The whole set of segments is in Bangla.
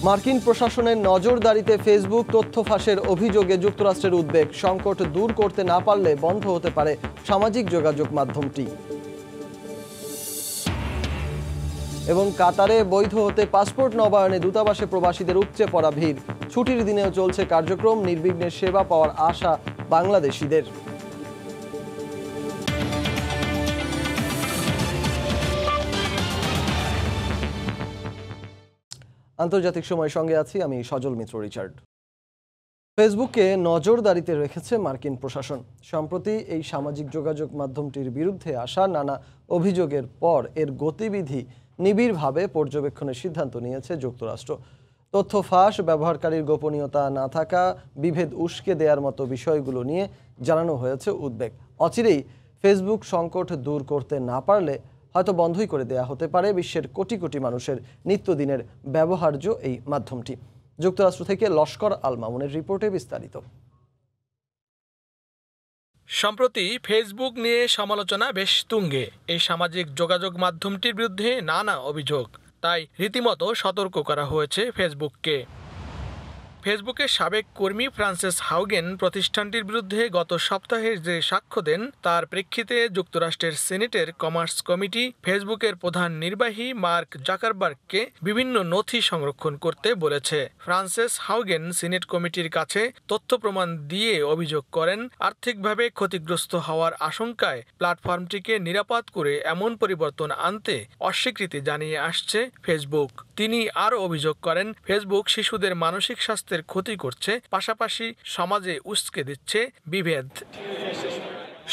মার্কিন প্রশাসনের নজরদারিতে ফেসবুক তথ্য ফাঁসের অভিযোগে যুক্তরাষ্ট্রের উদ্বেগ। সংকট দূর করতে না পারলে বন্ধ হতে পারে সামাজিক যোগাযোগ মাধ্যমটি। এবং কাতারে বৈধ হতে পাসপোর্ট নবায়নে দূতাবাসে প্রবাসীদের উপচে পড়া ভিড়। ছুটির দিনেও চলছে কার্যক্রম, নির্বিঘ্নে সেবা পাওয়ার আশা বাংলাদেশিদের। আন্তর্জাতিক সময় সঙ্গে আছি আমি সজল মিত্র রিচার্ড। ফেসবুককে নজরদারিতে রেখেছে মার্কিন প্রশাসন। সম্প্রতি এই সামাজিক যোগাযোগ মাধ্যমটির বিরুদ্ধে আসা নানা অভিযোগের পর এর গতিবিধি নিবিড়ভাবে পর্যবেক্ষণের সিদ্ধান্ত নিয়েছে যুক্তরাষ্ট্র। তথ্য ফাঁস, ব্যবহারকারীর গোপনীয়তা না থাকা, বিভেদ উস্কে দেওয়ার মতো বিষয়গুলো নিয়ে জানানো হয়েছে উদ্বেগ। অচিরেই ফেসবুক সংকট দূর করতে না পারলে হয়তো বন্ধই করে দেয়া হতে পারে বিশ্বের কোটি কোটি মানুষের নিত্যদিনের ব্যবহার্য এই মাধ্যমটি। যুক্তরাষ্ট্র থেকে লস্কর আল মামুনের রিপোর্টে বিস্তারিত। সম্প্রতি ফেসবুক নিয়ে সমালোচনা বেশ তুঙ্গে। এই সামাজিক যোগাযোগ মাধ্যমটির বিরুদ্ধে নানা অভিযোগ, তাই রীতিমতো সতর্ক করা হয়েছে ফেসবুককে। ফেসবুকের সাবেক কর্মী ফ্রান্সেস হাউগেন প্রতিষ্ঠানটির বিরুদ্ধে গত সপ্তাহে যে সাক্ষ্য দেন তার প্রেক্ষিতে যুক্তরাষ্ট্রের সিনেটের কমার্স কমিটি ফেসবুকের প্রধান নির্বাহী মার্ক জাকারবার্গকে বিভিন্ন নথি সংরক্ষণ করতে বলেছে। ফ্রান্সেস হাউগেন সিনেট কমিটির কাছে তথ্য প্রমাণ দিয়ে অভিযোগ করেন, আর্থিকভাবে ক্ষতিগ্রস্ত হওয়ার আশঙ্কায় প্ল্যাটফর্মটিকে নিরাপদ করে এমন পরিবর্তন আনতে অস্বীকৃতি জানিয়ে আসছে ফেসবুক। তিনি আরও অভিযোগ করেন, ফেসবুক শিশুদের মানসিক স্বাস্থ্যের ক্ষতি করছে, পাশাপাশি সমাজে উস্কে দিচ্ছে বিভেদ।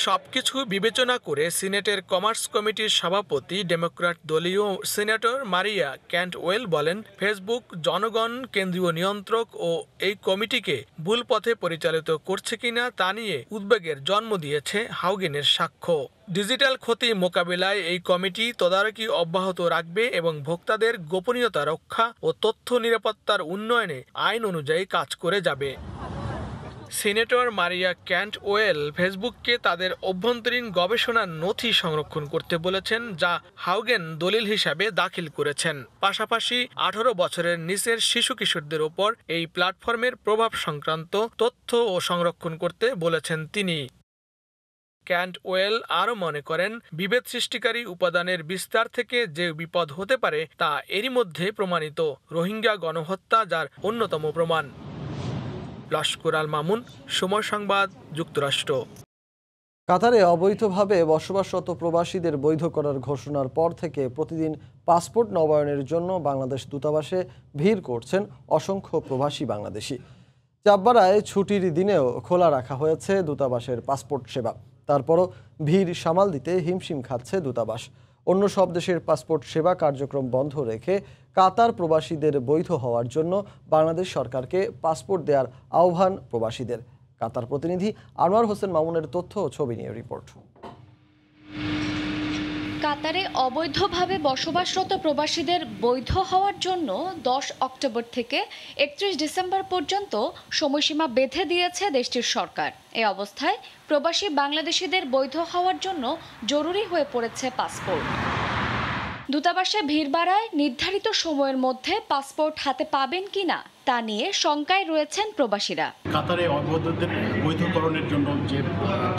সবকিছু বিবেচনা করে সিনেটের কমার্স কমিটির সভাপতি ডেমোক্র্যাট দলীয় সিনেটর মারিয়া ক্যান্টওয়েল বলেন, ফেসবুক জনগণ কেন্দ্রীয় নিয়ন্ত্রক ও এই কমিটিকে ভুল পথে পরিচালিত করছে কিনা তা নিয়ে উদ্বেগের জন্ম দিয়েছে হাউগেনের সাক্ষ্য। ডিজিটাল ক্ষতি মোকাবিলায় এই কমিটি তদারকি অব্যাহত রাখবে এবং ভোক্তাদের গোপনীয়তা রক্ষা ও তথ্য নিরাপত্তার উন্নয়নে আইন অনুযায়ী কাজ করে যাবে। সিনেটর মারিয়া ক্যান্টওয়েল ফেসবুককে তাদের অভ্যন্তরীণ গবেষণার নথি সংরক্ষণ করতে বলেছেন, যা হাউগেন দলিল হিসাবে দাখিল করেছেন। পাশাপাশি 18 বছরের নিচের শিশু কিশোরদের ওপর এই প্ল্যাটফর্মের প্রভাব সংক্রান্ত তথ্য ও সংরক্ষণ করতে বলেছেন তিনি। ক্যান্টওয়েল আরও মনে করেন, বিভেদ সৃষ্টিকারী উপাদানের বিস্তার থেকে যে বিপদ হতে পারে তা এরই মধ্যে প্রমাণিত। রোহিঙ্গা গণহত্যা যার অন্যতম প্রমাণ। লস্কর আল মামুন, সময় সংবাদ, যুক্তরাষ্ট্র। কাতারে অবৈধভাবে বসবাসরত প্রবাসীদের বৈধ করার ঘোষণার পর থেকে প্রতিদিন পাসপোর্ট নবায়নের জন্য বাংলাদেশ দূতাবাসে ভিড় করছেন অসংখ্য প্রবাসী বাংলাদেশি। চাপবাড়ায় ছুটির দিনেও খোলা রাখা হয়েছে দূতাবাসের পাসপোর্ট সেবা। তারপরও ভিড় সামাল দিতে হিমশিম খাচ্ছে দূতাবাস। অন্য সব দেশের পাসপোর্ট সেবা কার্যক্রম বন্ধ রেখে কাতার প্রবাসীদের বৈধ হওয়ার জন্য বাংলাদেশ সরকারকে পাসপোর্ট দেওয়ার আহ্বান প্রবাসীদের। কাতার প্রতিনিধি আনোয়ার হোসেন মামুনের তথ্য ও ছবি নিয়ে রিপোর্ট। কাতারে অবৈধভাবে বসবাসরত প্রবাসীদের বৈধ হওয়ার জন্য 10 অক্টোবর থেকে 31 ডিসেম্বর পর্যন্ত সময়সীমা বেঁধে দিয়েছে দেশটির সরকার। এই অবস্থায় প্রবাসী বাংলাদেশিদের বৈধ হওয়ার জন্য জরুরি হয়ে পড়েছে পাসপোর্ট। দূতাবাসে ভিড় বাড়ায় নির্ধারিত সময়ের মধ্যে পাসপোর্ট হাতে পাবেন কিনা তা নিয়ে শঙ্কায় রয়েছেন প্রবাসীরা। কাতারে অবৈধদের বৈধকরণের জন্য যে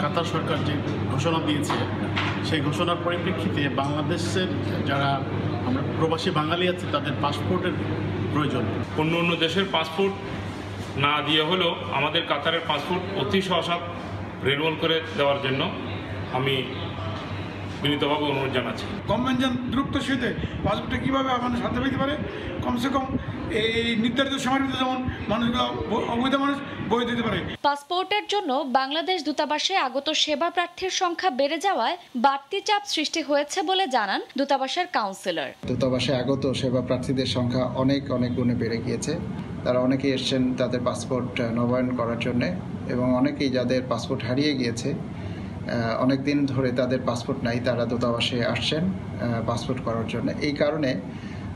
কাতার সরকার যে ঘোষণা দিয়েছে, সেই ঘোষণার পরিপ্রেক্ষিতে বাংলাদেশের যারা আমরা প্রবাসী বাঙালি আছে তাদের পাসপোর্টের প্রয়োজন। অন্য দেশের পাসপোর্ট না দিয়ে হলেও আমাদের কাতারের পাসপোর্ট অতি সহসা রিনিউয়াল করে দেওয়ার জন্য আমি বিনীতভাবে অনুরোধ জানাচ্ছি। কনভেনশন দ্রুত সহিতে পাসপোর্টে কীভাবে আমাদের সাথে পেতে পারে, কমসে কম এই নির্ধারিত সময়ের ভিতরে যেমন মানুষগুলো অবৈধ মানুষ বই দিতে পারে। পাসপোর্টের জন্য বাংলাদেশ দূতাবাসে আগত সেবা প্রার্থীর সংখ্যা বেড়ে যাওয়ায় বাড়তি চাপ সৃষ্টি হয়েছে বলে জানান দূতাবাসের কাউন্সিলর। দূতাবাসে আগত সেবা প্রার্থীদের সংখ্যা অনেক গুণে বেড়ে গিয়েছে। তারা অনেকেই এসছেন তাদের পাসপোর্ট নবায়ন করার জন্যে, এবং অনেকেই যাদের পাসপোর্ট হারিয়ে গিয়েছে, অনেক দিন ধরে তাদের পাসপোর্ট নাই, তারা দূতাবাসে আসছেন পাসপোর্ট করার জন্য। এই কারণে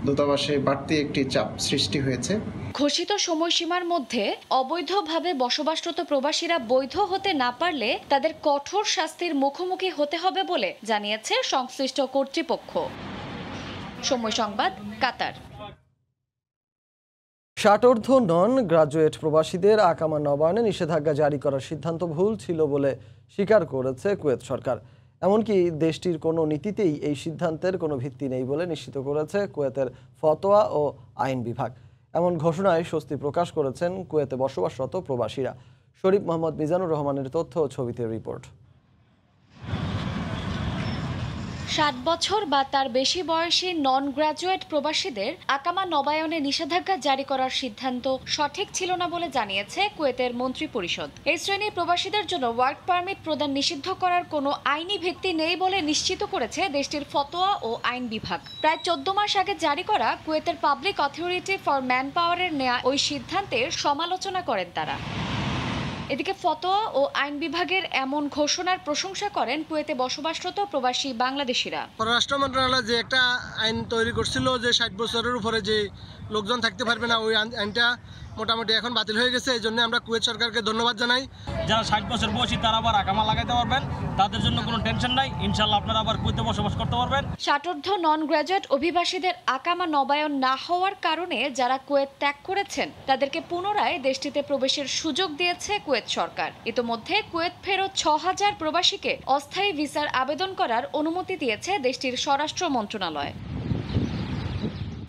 দূতাবাসে বাড়তি একটি চাপ সৃষ্টি হয়েছে। ঘোষিত সময়সীমার মধ্যে অবৈধভাবে বসবাসরত প্রবাসীরা বৈধ হতে না পারলে তাদের কঠোর শাস্তির মুখোমুখি হতে হবে বলে জানিয়েছে সংশ্লিষ্ট কর্তৃপক্ষ। সময় সংবাদ, কাতার। ষাটোর্ধ্ব নন গ্রাজুয়েট প্রবাসীদের আকামা নবায়নে নিষেধাজ্ঞা জারি করার সিদ্ধান্ত ভুল ছিল বলে স্বীকার করেছে কুয়েত সরকার। এমনকি দেশটির কোনো নীতিতেই এই সিদ্ধান্তের কোনো ভিত্তি নেই বলে নিশ্চিত করেছে কুয়েতের ফতোয়া ও আইন বিভাগ। এমন ঘোষণায় স্বস্তি প্রকাশ করেছেন কুয়েতে বসবাসরত প্রবাসীরা। শরীফ মোহাম্মদ মিজানুর রহমানের তথ্য ও ছবিতে রিপোর্ট। 7 বছর বা তার বেশি বয়সী নন গ্র্যাজুয়েট প্রবাসীদের আকামা নবায়নে নিষেধাজ্ঞা জারি করার সিদ্ধান্ত সঠিক ছিল না বলে জানিয়েছে কুয়েতের মন্ত্রী পরিষদ। এই শ্রেণীর প্রবাসীদের জন্য ওয়ার্ক পারমিট প্রদান নিষিদ্ধ করার কোনো আইনি ভিত্তি নেই বলে নিশ্চিত করেছে দেশটির ফতোয়া ও আইন বিভাগ। প্রায় 14 মাস আগে জারি করা কুয়েতের পাবলিক অথরিটি ফর ম্যান পাওয়ারের নেয়া ওই সিদ্ধান্তের সমালোচনা করেন তারা। এদিকে ফতোয়া ও আইন বিভাগের এমন ঘোষণার প্রশংসা করেন কুয়েতে বসবাসরত প্রবাসী বাংলাদেশিরা। পররাষ্ট্র মন্ত্রণালয় যে একটা আইন তৈরি করছিল যে 60 বছরের উপরে যে লোকজন থাকতে পারবে না, ওই আইনটা মোটামুটি এখন বাতিল হয়ে গেছে। এই জন্য আমরা কুয়েত সরকারকে ধন্যবাদ জানাই। যারা 60 বছর বয়সী তারা আবার আকামা লাগাইতে পারবেন, তাদের জন্য কোনো টেনশন নাই। ইনশাআল্লাহ আপনারা আবার কুয়েতে বসবাস করতে পারবেন। ষাটোর্ধ্ব নন গ্র্যাজুয়েট অভিবাসীদের আকামা নবায়ন না হওয়ার কারণে যারা কুয়েত ত্যাগ করেছেন তাদেরকে পুনরায় দেশটিতে প্রবেশের সুযোগ দিয়েছে কুয়েত সরকার। ইতোমধ্যে কুয়েত ফেরত 6000 প্রবাসীকে অস্থায়ী ভিসার আবেদন করার অনুমতি দিয়েছে দেশটির স্বরাষ্ট্র মন্ত্রণালয়।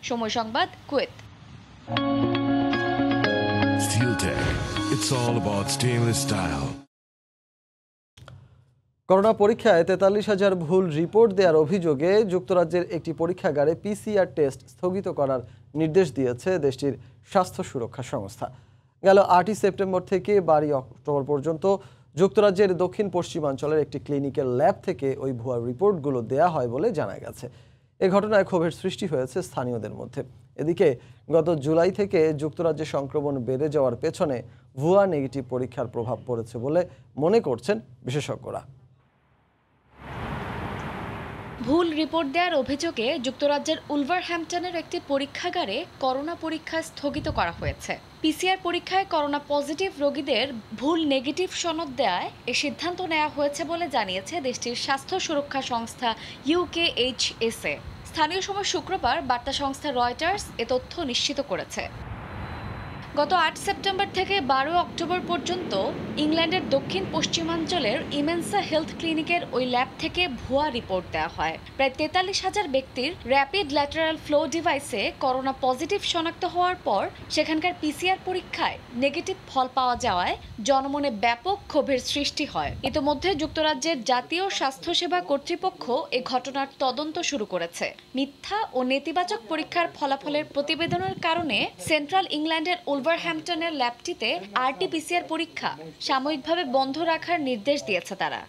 সময় সংবাদ, Kuwait. It's all about stainless style. Corona পরীক্ষায় 43,000 ভুল রিপোর্ট দেওয়ার অভিযোগে যুক্তরাজ্যের একটি পরীক্ষাগারে পিসিআর টেস্ট স্থগিত করার নির্দেশ দিয়েছে দেশটির স্বাস্থ্য সুরক্ষা সংস্থা। গেল 8 সেপ্টেম্বর থেকে 12 অক্টোবর পর্যন্ত যুক্তরাজ্যের দক্ষিণ পশ্চিমাঞ্চলের একটি ক্লিনিকের ল্যাব থেকে ওই ভুয়া রিপোর্টগুলো দেয়া হয় বলে জানা গেছে। এ ঘটনায় ক্ষোভের সৃষ্টি হয়েছে স্থানীয়দের মধ্যে। এদিকে গত জুলাই থেকে যুক্তরাজ্যে সংক্রমণ বেড়ে যাওয়ার পেছনে ভুয়া নেগেটিভ পরীক্ষার প্রভাব পড়েছে বলে মনে করছেন বিশেষজ্ঞরা। ভুল রিপোর্ট দেওয়ার অভিযোগে যুক্তরাজ্যের উলভারহ্যাম্পটনের একটি পরীক্ষাগারে করোনা পরীক্ষা স্থগিত করা হয়েছে। পিসিআর পরীক্ষায় করোনা পজিটিভ রোগীদের ভুল নেগেটিভ সনদ দেওয়ায় এ সিদ্ধান্ত নেওয়া হয়েছে বলে জানিয়েছে দেশটির স্বাস্থ্য সুরক্ষা সংস্থা UKHSA। স্থানীয় সময় শুক্রবার বার্তা সংস্থা রয়টার্স এ তথ্য নিশ্চিত করেছে। গত 8 সেপ্টেম্বর থেকে 12 অক্টোবর পর্যন্ত ইংল্যান্ডের দক্ষিণ পশ্চিমাঞ্চলের ইমেন্সা হেলথ ক্লিনিকের ওই ল্যাব থেকে ভুয়া রিপোর্ট দেওয়া হয়। প্রায় 43,000 ব্যক্তির র্যাপিড ল্যাটারাল ফ্লো ডিভাইসে করোনা পজিটিভ শনাক্ত হওয়ার পর সেখানকার পিসিআর পরীক্ষায় নেগেটিভ ফল পাওয়া যাওয়ায় জনমনে ব্যাপক ক্ষোভের সৃষ্টি হয়। ইতোমধ্যে যুক্তরাজ্যের জাতীয় স্বাস্থ্যসেবা কর্তৃপক্ষ এ ঘটনার তদন্ত শুরু করেছে। মিথ্যা ও নেতিবাচক পরীক্ষার ফলাফলের প্রতিবেদনের কারণে সেন্ট্রাল ইংল্যান্ডের উলভারহ্যাম্পটনের ল্যাবটিতে আরটি-পিসিআর পরীক্ষা সাময়িকভাবে বন্ধ রাখার নির্দেশ দিয়েছে তারা।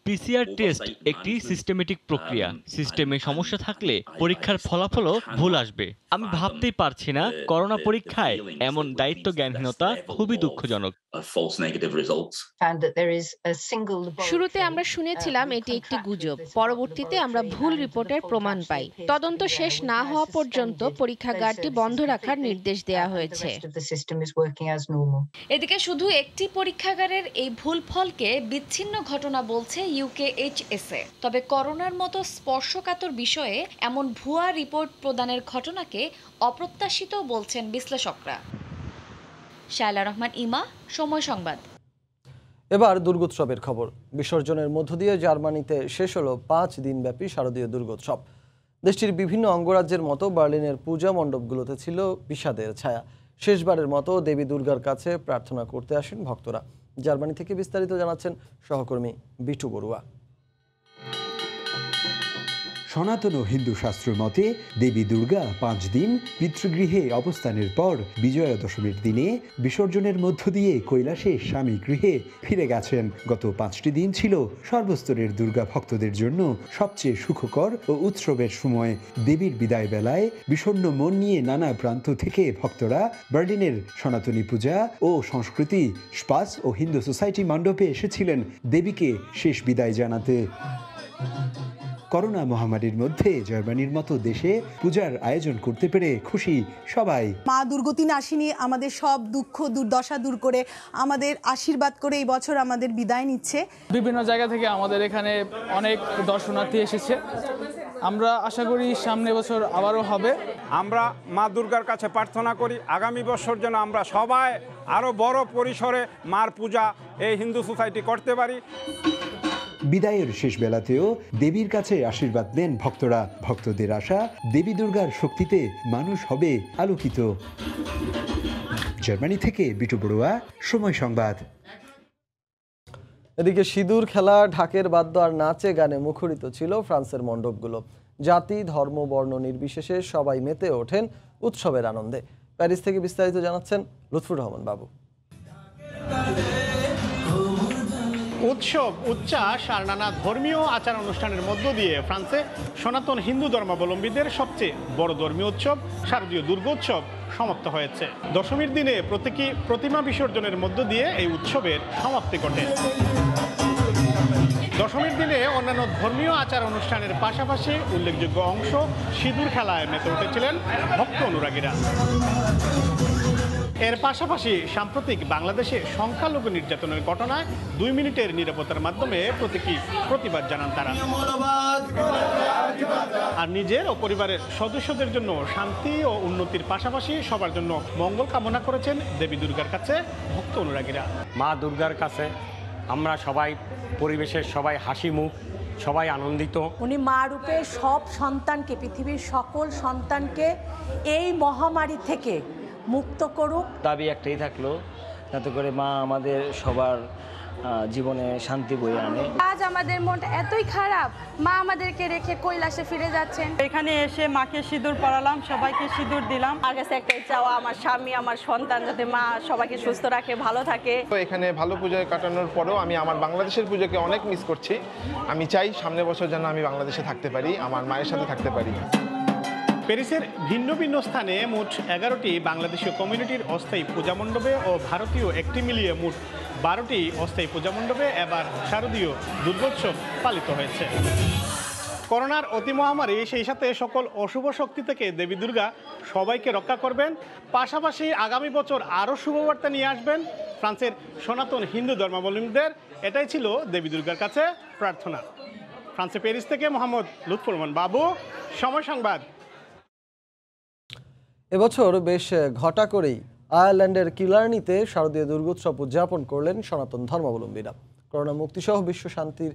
পিসিআর টেস্ট একটি সিস্টেমেটিক প্রক্রিয়া। সিস্টেমে সমস্যা থাকলে পরীক্ষার ফলাফলও ভুল আসবে। আমি ভাবতেই পারছি না, করোনা পরীক্ষায় এমন দায়িত্ব জ্ঞানহীনতা খুবই দুঃখজনক। শুরুতে আমরা শুনেছিলাম এটি একটি গুজব, পরবর্তীতে আমরা ভুল রিপোর্টের প্রমাণ পাই। তদন্ত শেষ না হওয়া পর্যন্ত পরীক্ষাগারটি বন্ধ রাখার নির্দেশ দেওয়া হয়েছে। এদিকে শুধু একটি পরীক্ষাগারের এই ভুল ফলকে বিচ্ছিন্ন ঘটনা বলছে UKHSA। তবে করোনার মতো স্পর্শকাতর বিষয়ে এমন ভুয়া রিপোর্ট প্রদানের ঘটনাকে অপ্রত্যাশিত বলছেন বিশ্লেষকরা। শায়লা রহমান ইমা, সময় সংবাদ। এবার দুর্গোৎসবের খবর। বিসর্জনের মধ্য দিয়ে জার্মানিতে শেষ হলো 5 দিনব্যাপী শারদীয় দুর্গোৎসব। দেশটির বিভিন্ন অঙ্গরাজ্যের মতো বার্লিনের পূজা মণ্ডপগুলোতে ছিল বিষাদের ছায়া। শেষবারের মতো দেবী দুর্গার কাছে প্রার্থনা করতে আসেন ভক্তরা। জার্মানি থেকে বিস্তারিত জানাচ্ছেন সহকর্মী বিটু বড়ুয়া। সনাতন হিন্দু শাস্ত্র মতে দেবী দুর্গা 5 দিন পিতৃগৃহে অবস্থানের পর বিজয়া দশমীর দিনে বিসর্জনের মধ্য দিয়ে কৈলাসে স্বামী গৃহে ফিরে গেছেন। গত 5টি দিন ছিল সর্বস্তরের দুর্গা ভক্তদের জন্য সবচেয়ে সুখকর ও উৎসবের সময়। দেবীর বিদায় বেলায় বিষণ্ণ মন নিয়ে নানা প্রান্ত থেকে ভক্তরা বার্লিনের সনাতনী পূজা ও সংস্কৃতি স্পাস ও হিন্দু সোসাইটি মণ্ডপে এসেছিলেন দেবীকে শেষ বিদায় জানাতে। করোনা মহামারীর মধ্যে জার্মানির মতো দেশে পূজার আয়োজন করতে পেরে খুশি সবাই। মা দুর্গতি নাশিনী আমাদের সব দুঃখ দুর্দশা দূর করে আমাদের আশীর্বাদ করে এই বছর আমাদের বিদায় নিচ্ছে। বিভিন্ন জায়গা থেকে আমাদের এখানে অনেক দর্শনার্থী এসেছে আমরা আশা করি সামনে বছর আবারও হবে। আমরা মা দুর্গার কাছে প্রার্থনা করি আগামী বছর যেন আমরা সবাই আরও বড় পরিসরে মার পূজা এই হিন্দু সোসাইটি করতে পারি। বিদায়ের শেষ বেলাতেও দেবীর কাছে আশীর্বাদ নেন ভক্তরা। ভক্তদের আশা দেবী দুর্গার শক্তিতে মানুষ হবে আলোকিত। জার্মানি থেকে বিটু বড়ুয়া, সময় সংবাদ। এদিকে সিঁদুর খেলা, ঢাকের বাদ্য আর নাচে গানে মুখরিত ছিল ফ্রান্সের মণ্ডপগুলো। জাতি, ধর্ম, বর্ণ নির্বিশেষে সবাই মেতে ওঠেন উৎসবের আনন্দে। প্যারিস থেকে বিস্তারিত জানাচ্ছেন লুৎফুর রহমান বাবু। উৎসব, উচ্ছ্বাস আর নানা ধর্মীয় আচার অনুষ্ঠানের মধ্য দিয়ে ফ্রান্সে সনাতন হিন্দু ধর্মাবলম্বীদের সবচেয়ে বড় ধর্মীয় উৎসব শারদীয় দুর্গোৎসব সমাপ্ত হয়েছে। দশমীর দিনে প্রতীকী প্রতিমা বিসর্জনের মধ্য দিয়ে এই উৎসবের সমাপ্তি ঘটে। দশমীর দিনে অন্যান্য ধর্মীয় আচার অনুষ্ঠানের পাশাপাশি উল্লেখযোগ্য অংশ সিঁদুর খেলায় মেতে উঠেছিলেন ভক্ত অনুরাগীরা। এর পাশাপাশি সাম্প্রতিক বাংলাদেশে সংখ্যালঘু নির্যাতনের ঘটনায় 2 মিনিটের নীরবতার মাধ্যমে প্রতীকী প্রতিবাদ জানান তারা। আর নিজের ও পরিবারের সদস্যদের জন্য শান্তি ও উন্নতির পাশাপাশি সবার জন্য মঙ্গল কামনা করেছেন দেবী দুর্গার কাছে ভক্ত অনুরাগীরা। মা দুর্গার কাছে আমরা সবাই পরিবেশের সবাই হাসি মুখ, সবাই আনন্দিত। উনি মা রূপে সব সন্তানকে, পৃথিবীর সকল সন্তানকে এই মহামারী থেকে মুক্ত করুক। দাবি একটাই থাকলো, যাতে করে মা আমাদের সবার জীবনে শান্তি বয়ে আনে। আজ আমাদের মনটা এতই খারাপ, মা আমাদেরকে রেখে কৈলাসে ফিরে যাচ্ছেন। এখানে এসে মাকে সিঁদুর পরালাম, সবাইকে সিঁদুর দিলাম। আমার কাছে একটাই চাওয়া, আমার স্বামী, আমার সন্তান যাতে মা সবাইকে সুস্থ রাখে, ভালো থাকে। এখানে ভালো পূজায় কাটানোর পরেও আমি আমার বাংলাদেশের পুজোকে অনেক মিস করছি। আমি চাই সামনের বছর যেন আমি বাংলাদেশে থাকতে পারি, আমার মায়ের সাথে থাকতে পারি। প্যারিসের ভিন্ন ভিন্ন স্থানে মোট 11টি বাংলাদেশীয় কমিউনিটির অস্থায়ী পূজা মণ্ডপে ও ভারতীয় একটি মিলিয়ে মোট 12টি অস্থায়ী পূজা মণ্ডপে এবার শারদীয় দুর্গোৎসব পালিত হয়েছে। করোনার অতি মহামারী, সেই সাথে সকল অশুভ শক্তি থেকে দেবী দুর্গা সবাইকে রক্ষা করবেন। পাশাপাশি আগামী বছর আরও শুভবার্তা নিয়ে আসবেন ফ্রান্সের সনাতন হিন্দু ধর্মাবলম্বীদের। এটাই ছিল দেবী দুর্গার কাছে প্রার্থনা। ফ্রান্সে প্যারিস থেকে মোহাম্মদ লুৎফুর রহমান বাবু, সময় সংবাদ। এবছর বেশ ঘটা করেই আয়ারল্যান্ডের কিলার্নিতে শারদীয় দুর্গোৎসব উদযাপন করলেন সনাতন ধর্মাবলম্বীরা। করোনা মুক্তিসহ বিশ্ব শান্তির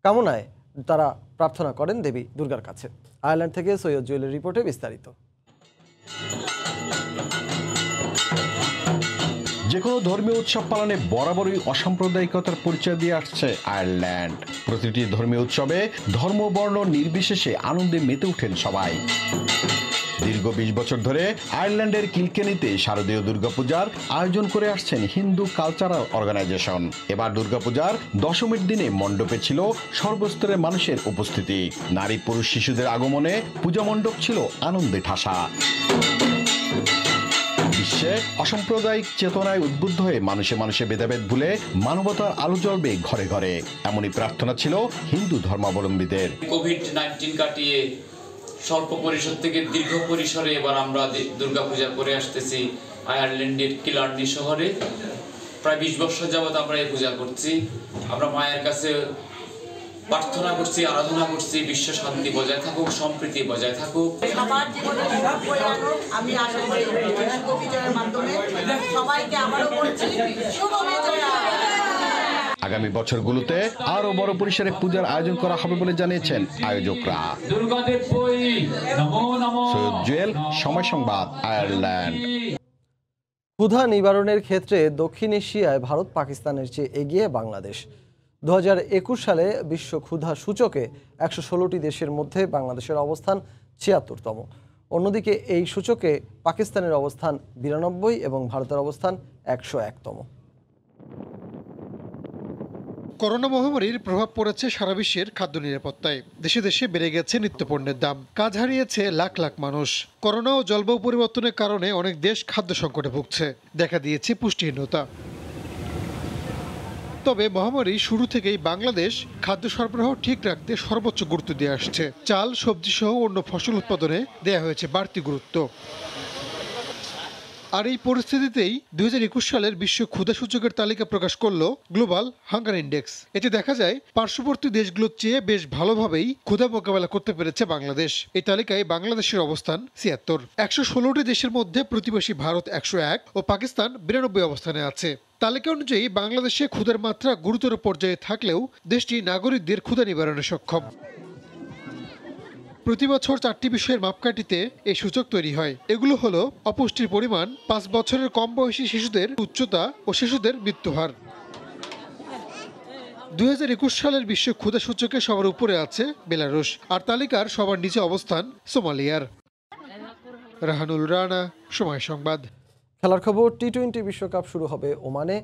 কামনায় তারা প্রার্থনা করেন দেবী দুর্গার কাছে। আয়ারল্যান্ড থেকে সৈয়দ জুয়েলের রিপোর্টে বিস্তারিত। যে কোনো ধর্মীয় উৎসব পালনে বরাবরই অসাম্প্রদায়িকতার পরিচয় দিয়ে আসছে আয়ারল্যান্ড। প্রতিটি ধর্মীয় উৎসবে ধর্ম বর্ণ নির্বিশেষে আনন্দে মেতে ওঠেন সবাই। দীর্ঘ 20 বছর ধরে আয়ারল্যান্ডের কিলকেনিতে শারদীয় দুর্গাপূজার আয়োজন করে আসছেন হিন্দু কালচারাল অর্গানাইজেশন। এবার দুর্গাপূজার দশমীর দিনে মণ্ডপে ছিল সর্বস্তরের মানুষের উপস্থিতি। নারী পুরুষ শিশুদের আগমনে পূজা মণ্ডপ ছিল আনন্দে ঠাসা। বিশ্বে অসাম্প্রদায়িক চেতনায় উদ্বুদ্ধ হয়ে মানুষে মানুষে ভেদাভেদ ভুলে মানবতার আলো জ্বলবে ঘরে ঘরে, এমনই প্রার্থনা ছিল হিন্দু ধর্মাবলম্বীদের। কোভিড-19 কাটিয়ে স্বল্প পরিসর থেকে দীর্ঘ পরিসরে এবার আমরা দুর্গাপূজা করে আসতেছি আয়ারল্যান্ডের কিলার্নি শহরে। প্রায় 20 বছর যাবৎ আমরা এই পূজা করছি। আমরা মায়ের কাছে প্রার্থনা করছি, আরাধনা করছি, বিশ্ব শান্তি বজায় থাকুক, সম্প্রীতি বজায় থাকুক। সবার জীবনে আমি আশা করি শুভ বিজয়ের মাধ্যমে সবাইকে আবারও বলছি শুভ বিজয়। আগামী বছরগুলোতে আরো বড় পরিসরে পূজার আয়োজন করা হবে বলে জানিয়েছেন আয়োজকরা। সৈয়দ জুয়েল, সময় সংবাদ, আয়ারল্যান্ড। ক্ষুধা নিবারণের ক্ষেত্রে দক্ষিণ এশিয়ায় ভারত পাকিস্তানের চেয়ে এগিয়ে বাংলাদেশ। 2021 সালে বিশ্ব ক্ষুধা সূচকে 116টি দেশের মধ্যে বাংলাদেশের অবস্থান 76তম। অন্যদিকে এই সূচকে পাকিস্তানের অবস্থান 92 এবং ভারতের অবস্থান 101তম। করোনা মহামারীর প্রভাব পড়েছে সারা বিশ্বের খাদ্য নিরাপত্তায়। দেশে দেশে বেড়ে গেছে নিত্যপণ্যের দাম, কাজ হারিয়েছে লাখ লাখ মানুষ। করোনা ও জলবায়ু পরিবর্তনের কারণে অনেক দেশ খাদ্য সংকটে ভুগছে, দেখা দিয়েছে পুষ্টিহীনতা। তবে মহামারী শুরু থেকেই বাংলাদেশ খাদ্য সরবরাহ ঠিক রাখতে সর্বোচ্চ গুরুত্ব দিয়ে আসছে। চাল, সবজি সহ অন্য ফসল উৎপাদনে দেয়া হয়েছে বাড়তি গুরুত্ব। আর এই পরিস্থিতিতেই 2021 সালের বিশ্ব ক্ষুধা সূচকের তালিকা প্রকাশ করল গ্লোবাল হাঙ্গার ইন্ডেক্স। এতে দেখা যায় পার্শ্ববর্তী দেশগুলোর চেয়ে বেশ ভালোভাবেই ক্ষুধা মোকাবেলা করতে পেরেছে বাংলাদেশ। এই তালিকায় বাংলাদেশের অবস্থান 76। 116টি দেশের মধ্যে প্রতিবেশী ভারত 101 ও পাকিস্তান 92 অবস্থানে আছে। তালিকা অনুযায়ী বাংলাদেশে ক্ষুধার মাত্রা গুরুতর পর্যায়ে থাকলেও দেশটি নাগরিকদের ক্ষুধা নিবারণে সক্ষম। প্রতি বছর 4টি বিষয়ের মাপকাঠিতে এই সূচক তৈরি হয়। এগুলো হলো অপুষ্টির পরিমাণ, 5 বছরের কম বয়সী শিশুদের উচ্চতা ও শিশুদের মৃত্যুহার। 2021 সালের বিশ্ব ক্ষুধা সূচকে সবার উপরে আছে বেলারুশ, আর তালিকার সবার নিচে অবস্থান সোমালিয়ার। রাহানুল রানা, সময় সংবাদ। খেলার খবর, টি-20 বিশ্বকাপ শুরু হবে ওমানে,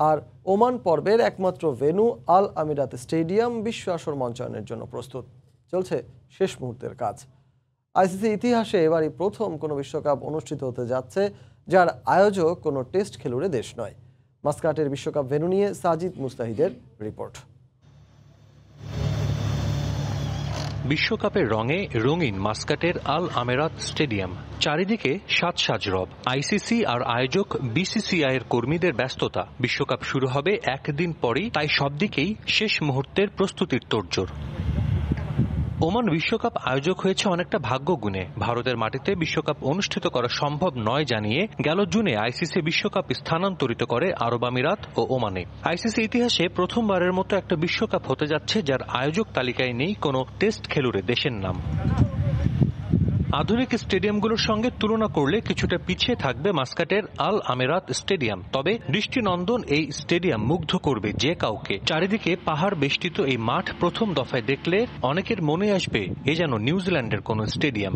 আর ওমান পর্বের একমাত্র ভেন্যু আল আমিরাত স্টেডিয়াম বিশ্ব আসর মঞ্চায়নের জন্য প্রস্তুত। চলছে শেষ মুহূর্তের কাজ। আইসিসি ইতিহাসে এবারই প্রথম কোনো বিশ্বকাপ অনুষ্ঠিত হতে যাচ্ছে যার আয়োজক কোনো টেস্ট খেলুড়ে দেশ নয়। মাস্কাটের বিশ্বকাপ ভেন্যু নিয়ে সাজিদ মুস্তাহিদের রিপোর্ট। বিশ্বকাপের রঙে রঙিন মাস্কাটের আল আমেরাত স্টেডিয়াম, চারিদিকে সাজ রব। আইসিসি আর আয়োজক বিসিসিআই এর কর্মীদের ব্যস্ততা। বিশ্বকাপ শুরু হবে একদিন পরেই, তাই সব দিকেই শেষ মুহূর্তের প্রস্তুতির তোড়জোড়। ওমান বিশ্বকাপ আয়োজক হয়েছে অনেকটা ভাগ্য গুণে। ভারতের মাটিতে বিশ্বকাপ অনুষ্ঠিত করা সম্ভব নয় জানিয়ে গেল জুনে আইসিসি বিশ্বকাপ স্থানান্তরিত করে আরব আমিরাত ও ওমানে। আইসিসি ইতিহাসে প্রথমবারের মতো একটা বিশ্বকাপ হতে যাচ্ছে যার আয়োজক তালিকায় নেই কোনো টেস্ট খেলুড়ে দেশের নাম। আধুনিক স্টেডিয়ামগুলোর সঙ্গে তুলনা করলে কিছুটা পিছিয়ে থাকবে মাস্কাটের আল আমেরাত স্টেডিয়াম। তবে দৃষ্টিনন্দন এই স্টেডিয়াম মুগ্ধ করবে যে কাউকে। চারিদিকে পাহাড় বেষ্টিত এই মাঠ প্রথম দফায় দেখলে অনেকের মনে আসবে এ যেন নিউজিল্যান্ডের কোনো স্টেডিয়াম।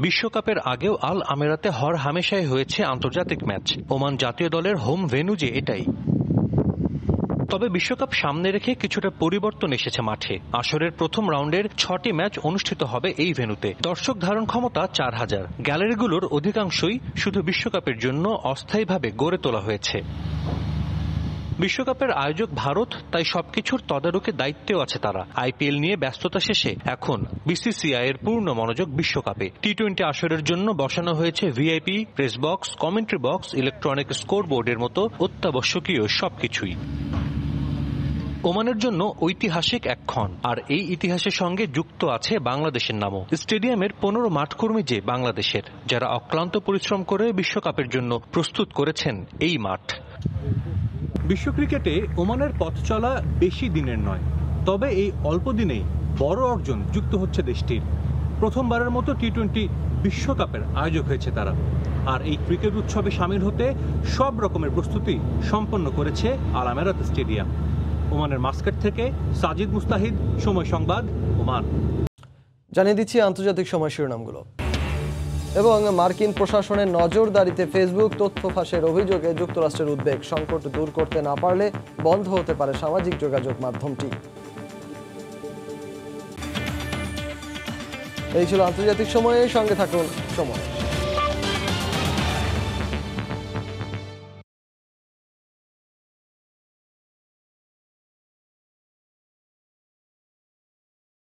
বিশ্বকাপের আগেও আল আমেরাতে হর হামেশাই হয়েছে আন্তর্জাতিক ম্যাচ। ওমান জাতীয় দলের হোম ভেন্যু যে এটাই। তবে বিশ্বকাপ সামনে রেখে কিছুটা পরিবর্তন এসেছে মাঠে। আসরের প্রথম রাউন্ডের 6টি ম্যাচ অনুষ্ঠিত হবে এই ভেন্যুতে। দর্শক ধারণ ক্ষমতা 4000। গ্যালারিগুলোর অধিকাংশই শুধু বিশ্বকাপের জন্য অস্থায়ীভাবে গড়ে তোলা হয়েছে। বিশ্বকাপের আয়োজক ভারত, তাই সবকিছুর তদারকির দায়িত্বেও আছে তারা। আইপিএল নিয়ে ব্যস্ততা শেষে এখন বিসিসিআই এর পূর্ণ মনোযোগ বিশ্বকাপে। টি-20 আসরের জন্য বসানো হয়েছে VIP, press box, commentary box, electronic স্কোরবোর্ডের মতো অত্যাবশ্যকীয় সবকিছুই। ওমানের জন্য ঐতিহাসিক এক ক্ষণ, আর এই ইতিহাসের সঙ্গে যুক্ত আছে বাংলাদেশের নামও। স্টেডিয়ামের 15 মাঠকর্মী যে বাংলাদেশের, যারা অক্লান্ত পরিশ্রম করে বিশ্বকাপের জন্য প্রস্তুত করেছেন এই মাঠ। বিশ্ব ক্রিকেটে ওমানের পথ চলা বেশি দিনের নয়, তবে এই অল্প দিনেই বড় অর্জন যুক্ত হচ্ছে দেশটির। প্রথমবারের মতো টি-20 বিশ্বকাপের আয়োজক হয়েছে তারা, আর এই ক্রিকেট উৎসবে সামিল হতে সব রকমের প্রস্তুতি সম্পন্ন করেছে আল আমেরাত স্টেডিয়াম। ওমানের মাস্কাট থেকে সাজিদ মুস্তাহিদ, সময় সংবাদ, ওমান। জানিয়ে দিচ্ছি আন্তর্জাতিক সময় শিরোনামগুলো। এবং মার্কিন প্রশাসনের নজরদারিতে ফেসবুক তথ্য ফাঁসের অভিযোগে যুক্তরাষ্ট্রের উদ্বেগ, সংকট দূর করতে না পারলে বন্ধ হতে পারে সামাজিক যোগাযোগ মাধ্যমটি। এই ছিল আন্তর্জাতিক সময়ে, সঙ্গে থাকুন সময়।